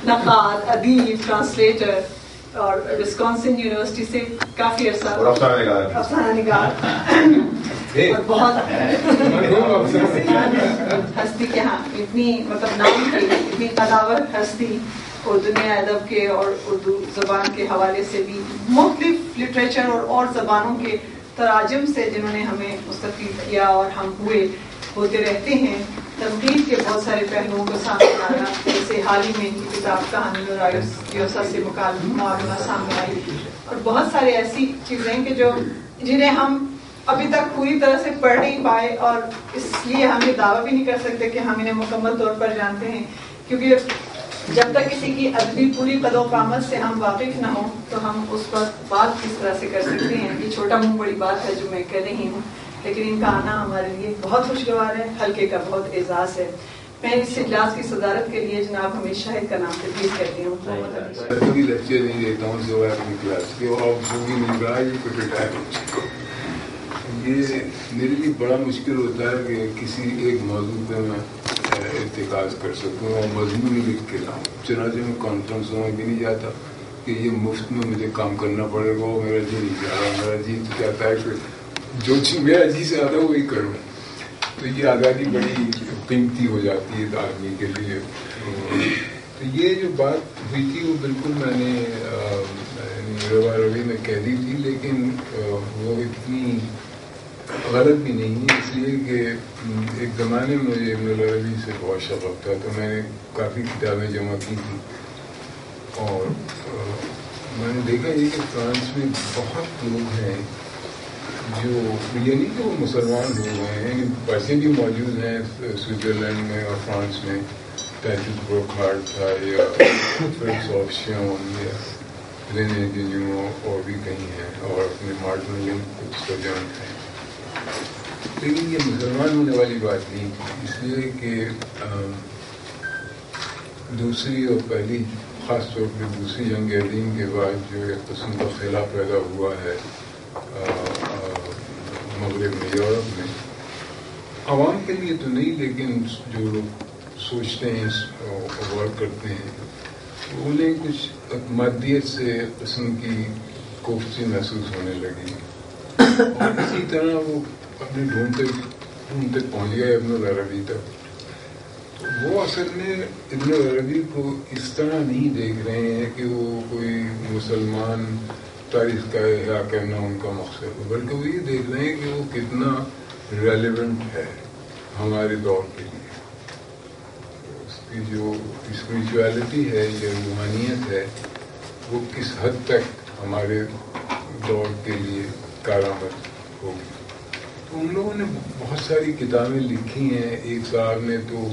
نقاد، ادیب، ٹرانسلیٹر اور وسکانسن یونیورسٹی سے کافی عرصہ افسانہ نگار اور بہت ہستی کے ہاں اتنی مطلب نام کی اتنی قداور ہستی اردو ادب کے اور اردو زبان کے حوالے سے بھی مختلف لٹریچر اور زبانوں کے تراجم سے جنہوں نے ہمیں مستفید کیا اور ہم ہوتے رہتے ہیں. تنقید کے بہت سارے پہلوؤں کو سامنے لانا، جیسے حال ہی میں ان کی کتاب کہانی یوسا سے معاملہ سامنے آئی، اور بہت سارے ایسی چیزیں کہ جنہیں ہم ابھی تک پوری طرح سے پڑھ نہیں پائے، اور اس لیے ہم یہ دعویٰ بھی نہیں کر سکتے کہ ہم انہیں مکمل طور پر جانتے ہیں، کیونکہ جب تک کسی کی ادبی پوری قد و قامت سے ہم واقف نہ ہوں تو ہم اس پر بات کس طرح سے کر سکتے ہیں. یہ چھوٹا منہ بڑی بات ہے جو میں کہہ رہی ہوں، لیکن ان کا آنا ہمارے لیے بہت خوشگوار ہے، حلقے کا بہت اعزاز ہے. میں اس اجلاس کی صدارت کے لیے جناب حمید شاہد کا نام تجویز کرتی ہوں. لیکچر نہیں دیتا ہوں سوائے اپنی کلاس کے، اور بھی نہیں رہا یہ کوئی ریٹائر ہو چکا. یہ میرے لیے بڑا مشکل ہوتا ہے کہ کسی ایک موضوع پہ میں اتخاذ کر سکوں اور مضمون لکھ کے لاؤں. چنانچہ میں کانفرنسوں میں بھی نہیں جاتا کہ یہ مفت میں مجھے کام کرنا پڑے گا، اور میرا جی نہیں چاہ رہا. میرا جی چاہتا ہے کہ جو چیز میرا جی سے آتا ہے وہی کروں. تو یہ آزادی بڑی قیمتی ہو جاتی ہے آدمی کے لیے. تو یہ جو بات ہوئی تھی وہ بالکل میں نے روا روی میں کہہ دی تھی، لیکن وہ اتنی غلط بھی نہیں ہے، اس لیے کہ ایک زمانے میں مجھے ابن العربی سے بہت شغف تھا، تو میں نے کافی کتابیں جمع کی تھیں. اور میں نے دیکھا یہ کہ فرانس میں بہت لوگ ہیں جو یہ نہیں کہ وہ مسلمان لوگ ہیں، ویسے بھی موجود ہیں سوئٹزرلینڈ میں اور فرانس میں. پیٹرک بروکھارٹ تھا، یا فرینکس آف شیون، یا رینے ڈینیو، اور بھی کہیں ہیں، اور اپنے مارٹن لنک کچھ تو جانتے ہیں. لیکن یہ مسلمان ہونے والی بات نہیں تھی، اس لیے کہ دوسری اور پہلی، خاص طور پہ دوسری جنگ عظیم کے بعد جو ایک قسم کا خلا پیدا ہوا ہے مغرب میں، یورپ میں، عوام کے لیے تو نہیں لیکن جو لوگ سوچتے ہیں غور کرتے ہیں انہیں کچھ مادیت سے قسم کی کوفتی محسوس ہونے لگی. اور اسی طرح وہ اپنے ڈھونڈتے پہنچ گئے ابن العربی تک. تو وہ اصل میں ابن العربی کو اس طرح نہیں دیکھ رہے ہیں کہ وہ کوئی مسلمان تاریخ کا احیاء کرنا ان کا مقصد ہے، بلکہ وہ یہ دیکھ رہے ہیں کہ وہ کتنا ریلیونٹ ہے ہمارے دور کے لیے. اس کی جو اسپریچویلٹی ہے یا روحانیت ہے وہ کس حد تک ہمارے دور کے لیے کارآمد ہوگی. تو ان لوگوں نے بہت ساری کتابیں لکھی ہیں. ایک صاحب نے تو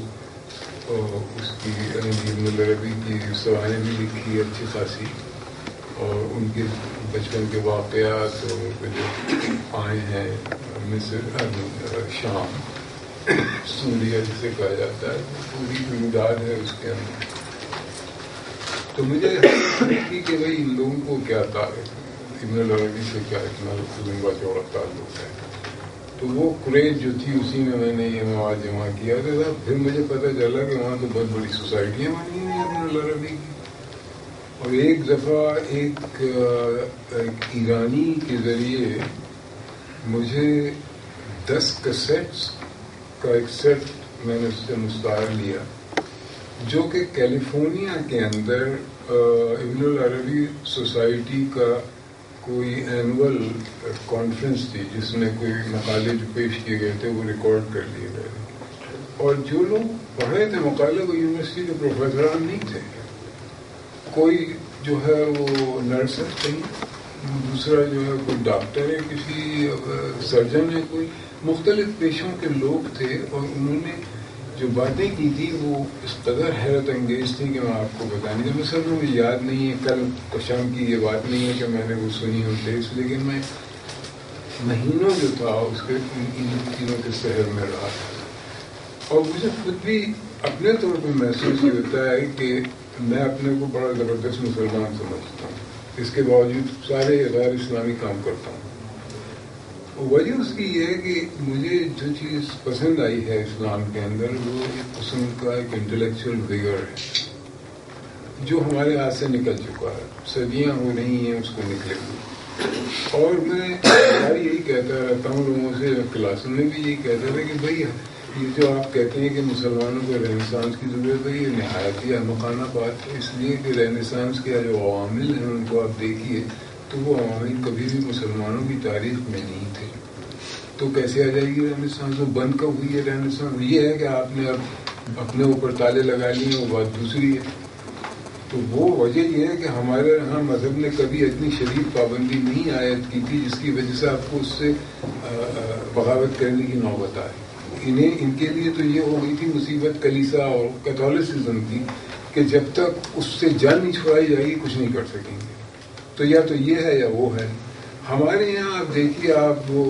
اس کی ابن العربی کی سوانح بھی لکھی اچھی خاصی، اور ان کے بچپن کے واقعات جو آئے ہیں مصر، شام، سوریہ جسے کہا جاتا ہے، پوری امداد ہے اس کے اندر. تو مجھے تھی کہ بھائی ان لوگوں کو کیا ابن العربی سے کیا اتنا لمبا چوڑا تعلق ہے. تو وہ کریج جو تھی اسی میں نے یہ مواد جمع کیا تھا. پھر مجھے پتہ چلا کہ وہاں تو بہت بڑی سوسائٹیاں بنی ہوئی ہیں ابن العربی کی. اور ایک دفعہ ایک ایرانی کے ذریعے مجھے 10 کیسٹس کا ایک سیٹ میں نے اس سے مستعار لیا، جو کہ کیلیفورنیا کے اندر ابن العربی سوسائٹی کا کوئی اینول کانفرنس تھی جس میں کوئی مقالے جو پیش کیے گئے تھے وہ ریکارڈ کر لیے گئے. اور جو لوگ پڑھ رہے تھے مقالے وہ یونیورسٹی کے پروفیسران نہیں تھے. کوئی جو ہے وہ نرس ہے کہیں، دوسرا جو ہے کوئی ڈاکٹر ہے، کسی سرجن ہے، کوئی مختلف پیشوں کے لوگ تھے. اور انہوں نے جو باتیں کی تھی وہ اس قدر حیرت انگیز تھی کہ میں آپ کو بتانی تھی. مثلا مجھے یاد نہیں ہے، کل شام کی یہ بات نہیں ہے کہ میں نے وہ سنی ہو ٹیکسٹ، لیکن میں مہینوں جو تھا اس کے ان چیزوں کے شہر میں رہا تھا. اور مجھے خود بھی اپنے طور پہ محسوس ہوتا ہے کہ میں اپنے کو بڑا زبردست مسلمان سمجھتا ہوں، اس کے باوجود سارے غیر اسلامی کام کرتا ہوں. وجہ اس کی یہ ہے کہ مجھے جو چیز پسند آئی ہے اسلام کے اندر وہ ایک قسم کا ایک انٹلیکچوئل ویگر ہے جو ہمارے ہاتھ سے نکل چکا ہے، صدیاں ہو رہی ہیں اس کو نکلے ہوئے۔ اور میں یہی کہتا رہتا ہوں لوگوں سے، کلاسوں میں بھی یہی کہتا تھا کہ بھائی یہ جو آپ کہتے ہیں کہ مسلمانوں کو رینیسانس کی ضرورت ہے، یہ نہایت ہی احمقانہ بات ہے، اس لیے کہ رینیسانس کے جو عوامل ہیں ان کو آپ دیکھیے تو وہ عوامل کبھی بھی مسلمانوں کی تاریخ میں نہیں تھے، تو کیسے آ جائے گی رینیسانس؟ وہ بند کب ہوئی ہے رینیسانس؟ یہ ہے کہ آپ نے اب اپنے اوپر تالے لگا لیے، وہ بات دوسری ہے۔ تو وہ وجہ یہ ہے کہ ہمارے یہاں مذہب نے کبھی اتنی شدید پابندی نہیں عائد کی تھی جس کی وجہ سے آپ کو اس سے بغاوت کرنے کی نوبت آئی۔ ان کے لیے تو یہ ہو گئی تھی مصیبت کلیسا اور کیتھولسزم کی کہ جب تک اس سے جان نہیں چھڑائی جائے گی کچھ نہیں کر سکیں گے، تو یا تو یہ ہے یا وہ ہے۔ ہمارے یہاں آپ دیکھیے، آپ وہ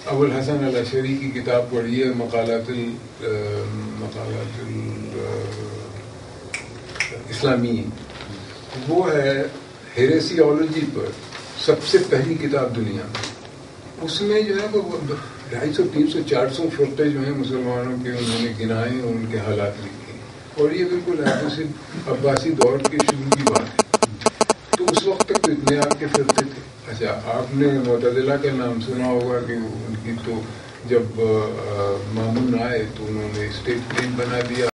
ابو الحسن الاشعری کی کتاب پڑھیے، مقالات اسلامی، وہ ہے ہیریسیولوجی پر سب سے پہلی کتاب دنیا میں۔ اس میں جو ہے وہ 250 300 400 فرقے جو ہیں مسلمانوں کے انہوں نے گنائے اور ان کے حالات لکھے، اور یہ بالکل عباسی دور کے شروع کی بات ہے۔ تو اس وقت تک تو اتنے آپ کے فرقے تھے۔ اچھا، آپ نے معتزلہ کا نام سنا ہوگا کہ ان کی تو جب مامون آئے تو انہوں نے اسٹیٹ پلین بنا دیا۔